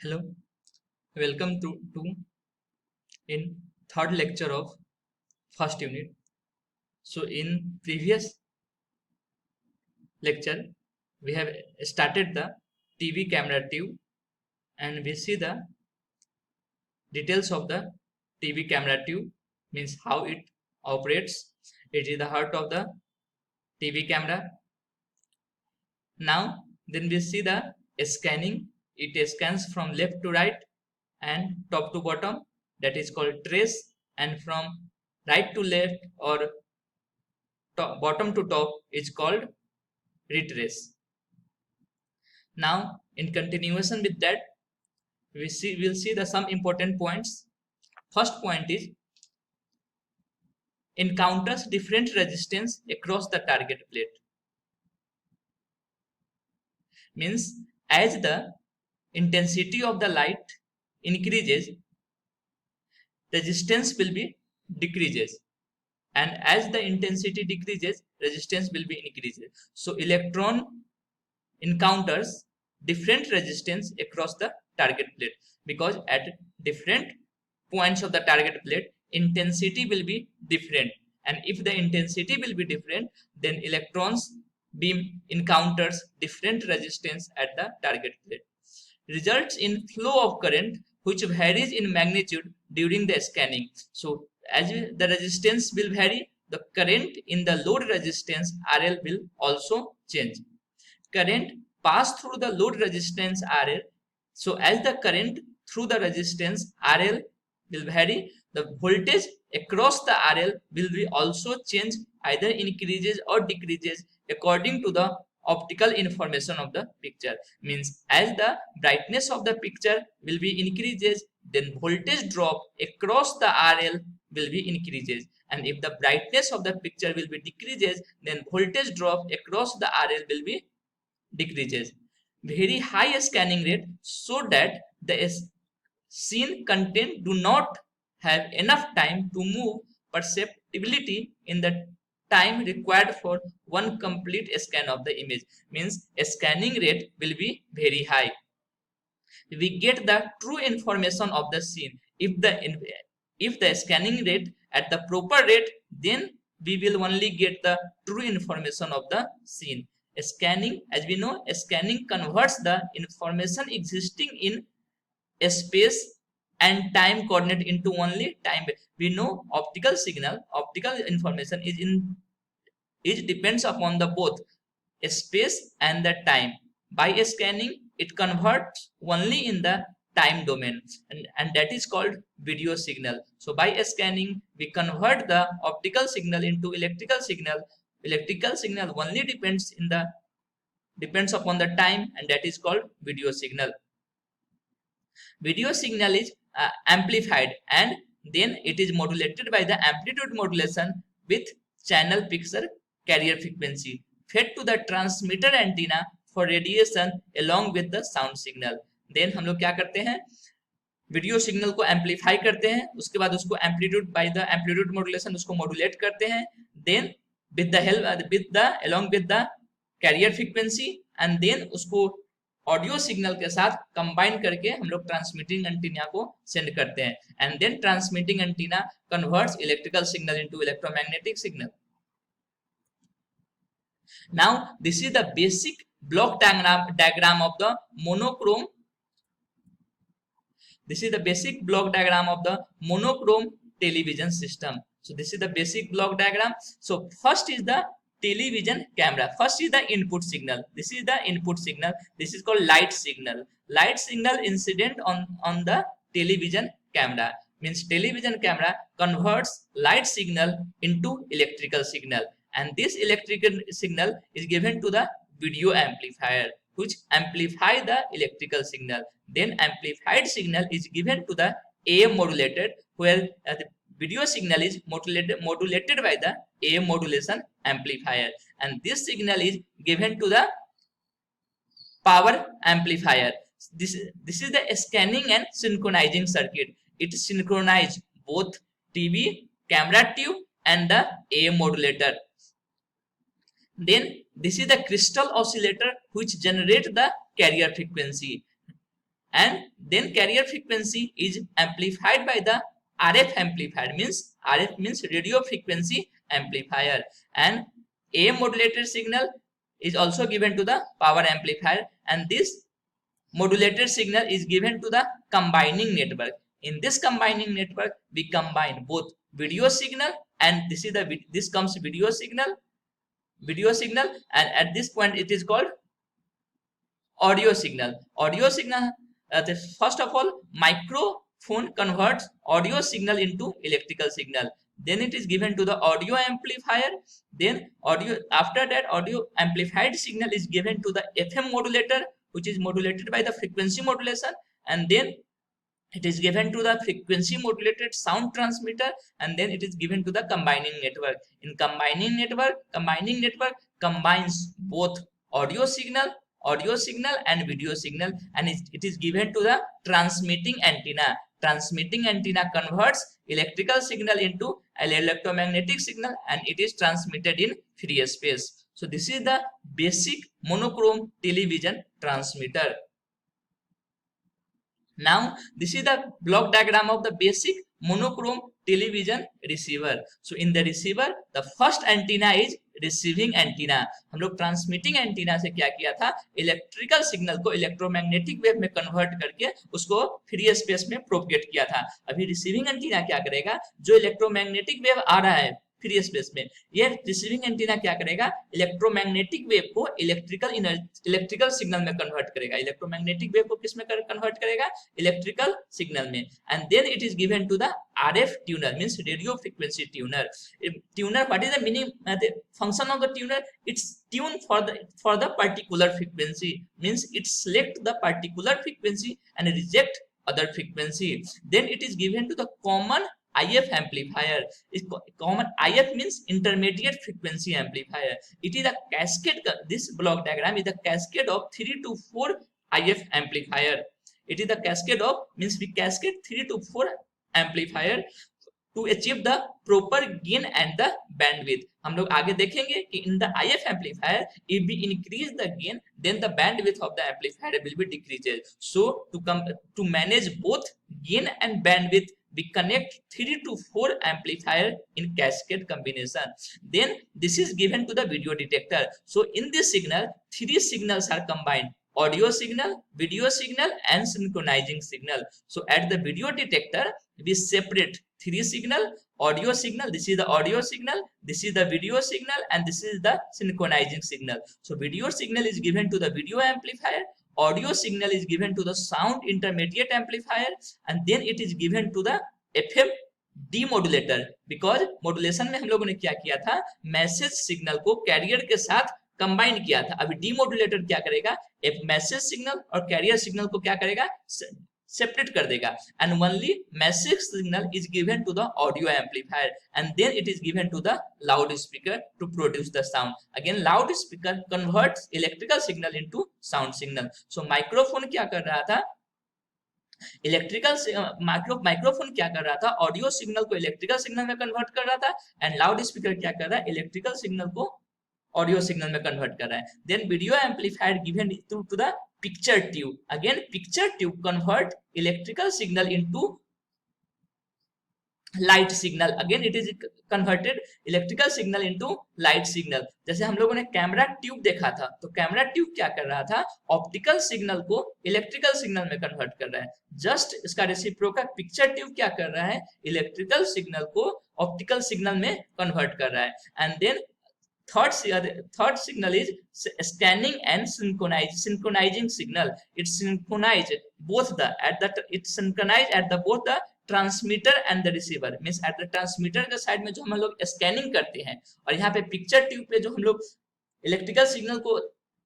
Hello, welcome to in third lecture of first unit. So in previous lecture we have started the TV camera tube and we see the details of the TV camera tube, means how it operates. It is the heart of the TV camera. Now then we see the scanning. It scans from left to right and top to bottom, that is called trace, and from right to left or bottom to top is called retrace. Now in continuation with that we'll see the some important points. First point is encounters different resistance across the target plate, means as the intensity of the light increases, resistance will be decreases, and as the intensity decreases, resistance will be increases. So electron encounters different resistance across the target plate, because at different points of the target plate intensity will be different, and if the intensity will be different, then electrons beam encounters different resistance at the target plate, results in flow of current which varies in magnitude during the scanning. So as the resistance will vary, the current in the load resistance RL will also change. Current pass through the load resistance RL. So as the current through the resistance RL will vary, the voltage across the RL will be also change, either increases or decreases according to the optical information of the picture. Means as the brightness of the picture will be increases, then voltage drop across the RL will be increases, and if the brightness of the picture will be decreases, then voltage drop across the RL will be decreases. Very high scanning rate so that the scene content do not have enough time to move perceptibly in the time required for one complete scan of the image, means a scanning rate will be very high. We get the true information of the scene if the scanning rate at the proper rate, then we will only get the true information of the scene. Scanning, as we know, scanning converts the information existing in a space and time coordinate into only time. We know optical information is depends upon the both space and the time. By scanning, it converts only in the time domain, and that is called video signal. So by scanning, we convert the optical signal into electrical signal. Electrical signal only depends upon the time, and that is called video signal. Video signal is amplified, and then it is modulated by the amplitude modulation with channel picture carrier frequency fed to the transmitter antenna for radiation along with the sound signal. Then हम लोग क्या करते हैं, video signal को amplify करते हैं, उसके बाद उसको amplitude by the amplitude modulation उसको मॉड्यूलेट करते हैं, then along with the carrier frequency, and then उसको ऑडियो सिग्नल के साथ कंबाइन करके हम लोग ट्रांसमिटिंग एंटीना को सेंड करते हैं, and then transmitting antenna converts electrical signal into electromagnetic signal. Now this is the basic block diagram of the monochrome. This is the basic block diagram of the monochrome television system. So this is the basic block diagram. So first is the television camera. First is the input signal. This is the input signal. This is called light signal. Light signal incident on the television camera, means television camera converts light signal into electrical signal, and this electrical signal is given to the video amplifier which amplify the electrical signal. Then amplified signal is given to the AM modulated, where the video signal is modulated by the AM modulation amplifier, and this signal is given to the power amplifier. This is the scanning and synchronizing circuit. It synchronizes both TV camera tube and the AM modulator. Then this is the crystal oscillator which generates the carrier frequency, and then carrier frequency is amplified by the RF amplifier, means RF means radio frequency amplifier, and AM modulated signal is also given to the power amplifier, and this modulated signal is given to the combining network. In this combining network, we combine both video signal, and this comes video signal, and at this point it is called audio signal. First of all, microphone converts audio signal into electrical signal. Then it is given to the audio amplifier. Then after that, audio amplified signal is given to the FM modulator, which is modulated by the frequency modulation, and then it is given to the frequency modulated sound transmitter, and then it is given to the combining network. In combining network combines both audio signal and video signal, and it is given to the transmitting antenna. Transmitting antenna converts electrical signal into an electromagnetic signal, and it is transmitted in free space. So this is the basic monochrome television transmitter. Now this is the block diagram of the basic monochrome television receiver. So in the receiver, the first antenna is receiving antenna. हम लोग transmitting antenna से क्या किया था, electrical signal को electromagnetic wave में convert करके उसको फ्री स्पेस में प्रोपगेट किया था. अभी रिसीविंग एंटीना क्या करेगा, जो इलेक्ट्रोमैग्नेटिक वेव आ रहा है फ्री स्पेस में, ये रिसीविंग एंटीना क्या करेगा, इलेक्ट्रोमैग्नेटिक वेव को इलेक्ट्रिकल सिग्नल में कन्वर्ट करेगा. इलेक्ट्रोमैग्नेटिक वेव को किस में कन्वर्ट करेगा, इलेक्ट्रिकल सिग्नल में. And then it is given to the RF tuner, means radio frequency tuner. Tuner, what is the meaning, the function of the tuner? It's tune for the particular frequency, means it select the particular frequency and reject other frequency. Then it is given to the common IF amplifier. Common IF means intermediate frequency amplifier. It is a cascade. This block diagram is a cascade of 3 to 4 IF amplifier. It is a cascade of, means we cascade 3 to 4 amplifier to achieve the proper gain and the bandwidth. हम लोग आगे देखेंगे कि in the IF amplifier, if we increase the gain, then the bandwidth of the amplifier will be decreases. So to manage both gain and bandwidth, we connect 3 to 4 amplifier in cascade combination. Then this is given to the video detector. So in this signal, 3 signals are combined: audio signal, video signal, and synchronizing signal. So at the video detector, we separate 3 signal: audio signal, this is the audio signal, this is the video signal, and this is the synchronizing signal. So video signal is given to the video amplifier, audio signal is given to the sound intermediate amplifier, and then it is given to the FM demodulator. Because modulation में हम लोगों ने क्या किया था, message signal को career के साथ कंबाइन किया था. अभी डीमोडुलेटर क्या करेगा, एक मैसेज सिग्नल और कैरियर सिग्नल को क्या करेगा, सेपरेट कर देगा. And only message signal is given to the audio amplifier, and then it is given to the loud speaker to produce the sound. Again loud speaker converts electrical signal into sound signal. So microphone क्या कर रहा था, microphone क्या कर रहा था, audio signal को electrical signal में कन्वर्ट कर रहा था, एंड लाउड स्पीकर क्या कर रहा है, इलेक्ट्रिकल सिग्नल को ऑडियो सिग्नल में कन्वर्ट कर रहा है. Then video amplifier given to the picture tube. Again picture tube convert electrical signal into light signal. Again it is converted electrical signal into light signal. जैसे हम लोगों ने camera tube देखा था, तो कैमरा ट्यूब क्या कर रहा था, ऑप्टिकल सिग्नल को इलेक्ट्रिकल सिग्नल में कन्वर्ट कर रहा है. जस्ट इसका रेसिप्रोकल पिक्चर ट्यूब क्या कर रहा है, इलेक्ट्रिकल सिग्नल को ऑप्टिकल सिग्नल में कन्वर्ट कर रहा है. And then third signal is scanning and synchronizing signal. It synchronize both both the transmitter and the receiver. Means at the transmitter के साइड में जो हम लोग स्कैनिंग करते हैं, और यहाँ पे पिक्चर ट्यूब पे जो हम लोग इलेक्ट्रिकल सिग्नल को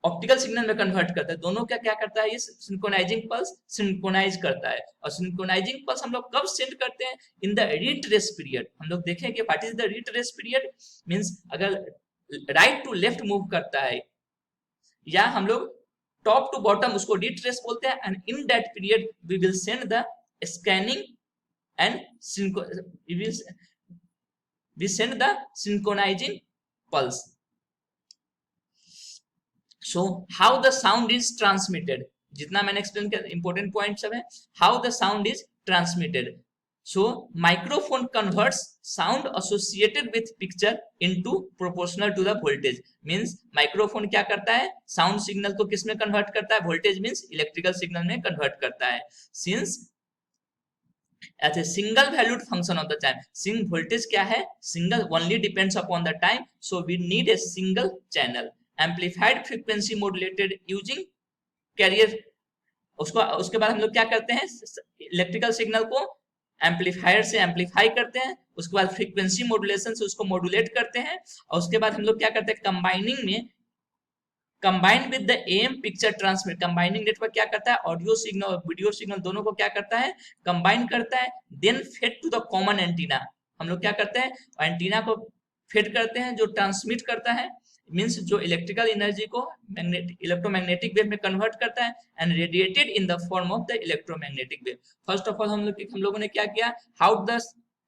ऑप्टिकल सिग्नल में कन्वर्ट करता है, दोनों का क्या करता है, ये सिंक्रोनाइजिंग पल्स सिंक्रोनाइज करता है. और सिंक्रोनाइजिंग पल्स हम लोग कब सेंड करते हैं, इन द रिट्रेस पीरियड. हम लोग देखें कि what is the retrace period. Means अगर राइट टू लेफ्ट मूव करता है, या हम लोग टॉप टू बॉटम, उसको रिट्रेस बोलते हैं. And in that period we will send the scanning and we send the synchronizing pulse. So how the sound is transmitted, जितना मैंने एक्सप्लेन किया इंपॉर्टेंट पॉइंट सब है. How the sound is transmitted. So microphone converts sound associated with picture into proportional to the voltage. Means microphone क्या करता है, sound signal को किस में convert करता है, voltage means electrical signal में convert करता है. Since as a single valued function of the time, single voltage क्या है, single only depends upon the time, so we need a single channel. Amplified frequency modulated using carrier. उसके बाद हम लोग क्या करते हैं, इलेक्ट्रिकल सिग्नल को एम्पलीफायर से एम्पलीफाई करते हैं, उसके बाद फ्रीक्वेंसी मॉड्यूलेशन से उसको मॉड्यूलेट करते हैं, और उसके बाद हम लोग क्या करते हैं, कंबाइनिंग में combine with the M picture transmit. Combining network क्या करता है, ऑडियो सिग्नल और वीडियो सिग्नल दोनों को क्या करता है, कंबाइन करता है. Then fed to the common antenna. हम लोग क्या करते हैं, एंटीना को फेड करते हैं जो ट्रांसमिट करता है, मीन्स जो इलेक्ट्रिकल एनर्जी को इलेक्ट्रोमैग्नेटिक वेव में कन्वर्ट करता है, and radiated in the form of the electromagnetic wave. First of all हम लोगों ने क्या किया, how the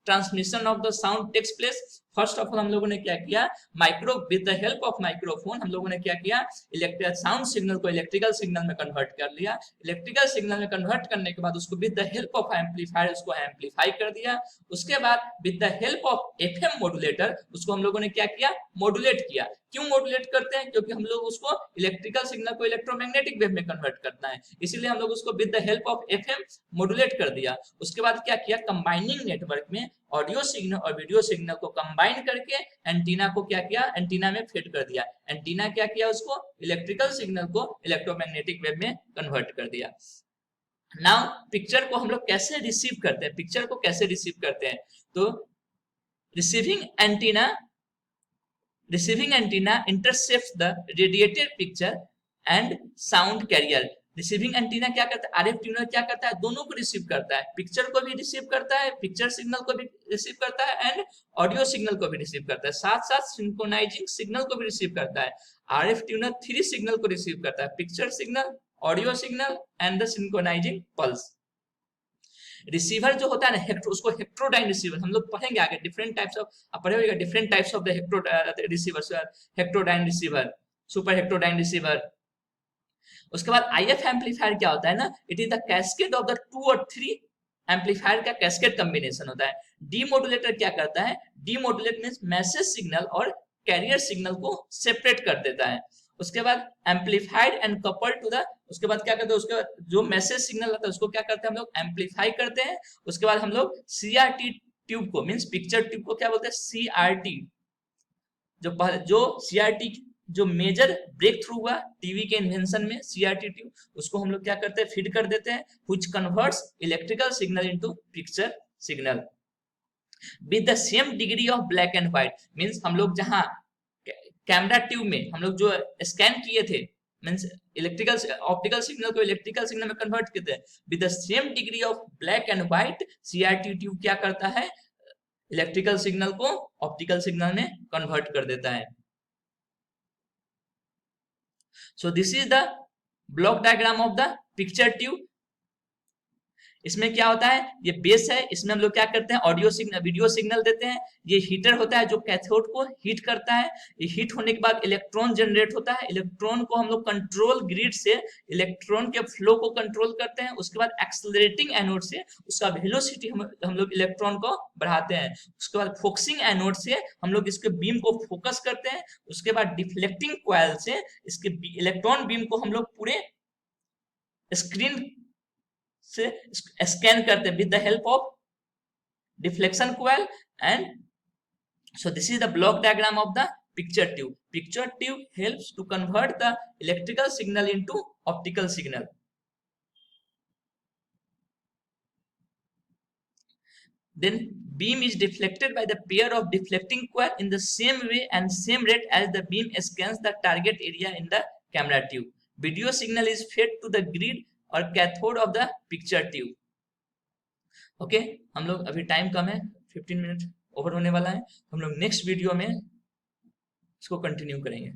transmission of the sound takes place. First of all हम लोगों ने क्या किया, micro with the help of microphone हम लोगों ने क्या किया, इलेक्ट्रिकल साउंड सिग्नल को इलेक्ट्रिकल सिग्नल में कन्वर्ट कर लिया. इलेक्ट्रिकल सिग्नल में कन्वर्ट करने के बाद उसको with the help of amplifier उसको एम्पलीफाई कर दिया. उसके बाद with the help of FM modulator उसको हम लोगों ने क्या किया, मॉड्यूलेट किया. क्यों मॉड्यूलेट करते हैं, क्योंकि हम लोग उसको इलेक्ट्रिकल सिग्नल को इलेक्ट्रोमैग्नेटिक वेव में कन्वर्ट करना है, इसीलिए हम लोग उसको with the help of FM modulate कर दिया. उसके बाद क्या किया, कंबाइनिंग नेटवर्क में ऑडियो सिग्नल और वीडियो सिग्नल को कंबाइन करके एंटीना को क्या किया, एंटीना में फिट कर दिया. एंटीना क्या किया, उसको इलेक्ट्रिकल सिग्नल को इलेक्ट्रोमैग्नेटिक वेव में कन्वर्ट कर दिया. नाउ पिक्चर को हम लोग कैसे रिसीव करते हैं, पिक्चर को कैसे रिसीव करते हैं, तो receiving antenna intercepts the radiated picture and sound carrier. Receiving antenna क्या करता है, आरएफ ट्यूनर क्या करता है, दोनों को रिसीव करता है, पिक्चर को भी रिसीव करता है, पिक्चर सिग्नल को भी रिसीव करता है, एंड ऑडियो सिग्नल को भी रिसीव करता है, साथ साथ सिंक्रोनाइजिंग सिग्नल को भी रिसीव करता है. आरएफ ट्यूनर 3 सिग्नल को रिसीव करता है, picture signal, audio signal and the synchronising pulse. Receiver जो होता है ना, उसको हेक्ट्रोडाइन रिसीवर हम लोग पढ़ेंगे आगे, डिफरेंट टाइप्स ऑफ, आप पढ़ेगा different types of the receiver, heterodyne receiver, super heterodyne receiver. उसके बाद आईएफ एम्पलीफायर क्या होता है ना, it is the cascade of the 2 और 3 एम्पलीफायर का कैस्केड कॉम्बिनेशन होता है. डीमोडुलेटर क्या करता है, डीमोडुलेट मींस मैसेज सिग्नल और कैरियर सिग्नल को सेपरेट कर देता है. उसके बाद amplified and coupled to the, उसके बाद क्या करते हैं, उसके बाद जो मैसेज सिग्नल आता है उसको क्या करते हैं हम लोग, एम्पलीफाई करते हैं. उसके बाद हम लोग सीआरटी ट्यूब को, मींस पिक्चर ट्यूब को क्या बोलते हैं, सीआरटी. जो सीआरटी जो मेजर ब्रेक थ्रू हुआ टीवी के इन्वेंशन में, सीआरटी ट्यूब, उसको हम लोग क्या करते हैं, फीड कर देते हैं, which converts electrical signal into picture signal with the same degree of black and white. Means हम लोग जहां कैमरा ट्यूब में हम लोग जो स्कैन किए थे, मींस इलेक्ट्रिकल ऑप्टिकल सिग्नल को इलेक्ट्रिकल सिग्नल में कन्वर्ट किए थे, with the same degree of black and white CRT tube क्या करता है, इलेक्ट्रिकल सिग्नल को ऑप्टिकल सिग्नल में कन्वर्ट कर देता है. So this is the block diagram of the picture tube. इसमें क्या होता है, ये बेस है, इसमें हम लोग क्या करते हैं, ऑडियो सिग्नल वीडियो सिग्नल देते हैं. ये हीटर होता है जो कैथोड को हीट करता है. ये हीट होने के बाद इलेक्ट्रॉन जनरेट होता है. इलेक्ट्रॉन को हम लोग कंट्रोल ग्रिड से इलेक्ट्रॉन के फ्लो को कंट्रोल करते हैं. उसके बाद एक्सेलरेटिंग एनोड से उसका वेलोसिटी हम लोग इलेक्ट्रॉन को बढ़ाते हैं. उसके बाद फोकसिंग एनोड से हम लोग इसके बीम को फोकस करते हैं. उसके बाद डिफ्लेक्टिंग कॉइल से इसके इलेक्ट्रॉन बीम को हम लोग पूरे स्क्रीन से स्कैन करते हैं with the help of deflection coil. And so this is the block diagram of the picture tube. Picture tube helps to convert the electrical signal into optical signal. Then beam is deflected by the pair of deflecting coil in the same way and same rate as the beam scans the target area in the camera tube. Video signal is fed to the grid और cathode of the picture tube. Okay, हम लोग अभी time कम है, 15 minute over होने वाला है. हम लोग नेक्स्ट वीडियो में इसको कंटिन्यू करेंगे.